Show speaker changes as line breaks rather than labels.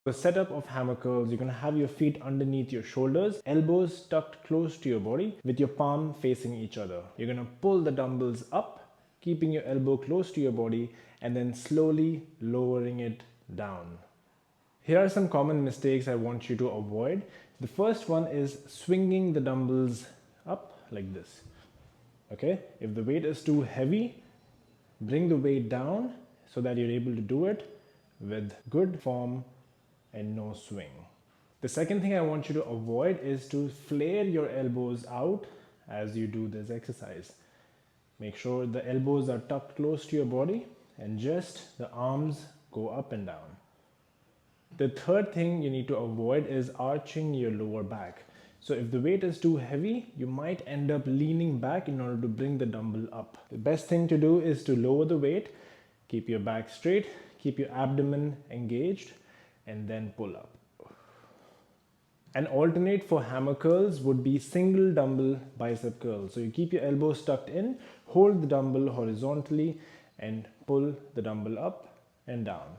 The setup of hammer curls, you're going to have your feet underneath your shoulders, elbows tucked close to your body with your palm facing each other. You're going to pull the dumbbells up, keeping your elbow close to your body and then slowly lowering it down. Here are some common mistakes I want you to avoid. The first one is swinging the dumbbells up like this. Okay, if the weight is too heavy, bring the weight down so that you're able to do it with good form and no swing. The second thing I want you to avoid is to flare your elbows out as you do this exercise. Make sure the elbows are tucked close to your body and just the arms go up and down. The third thing you need to avoid is arching your lower back. So if the weight is too heavy, you might end up leaning back in order to bring the dumbbell up. The best thing to do is to lower the weight, keep your back straight, keep your abdomen engaged, and then pull up. An alternate for hammer curls would be single dumbbell bicep curl. So you keep your elbows tucked in, hold the dumbbell horizontally and pull the dumbbell up and down.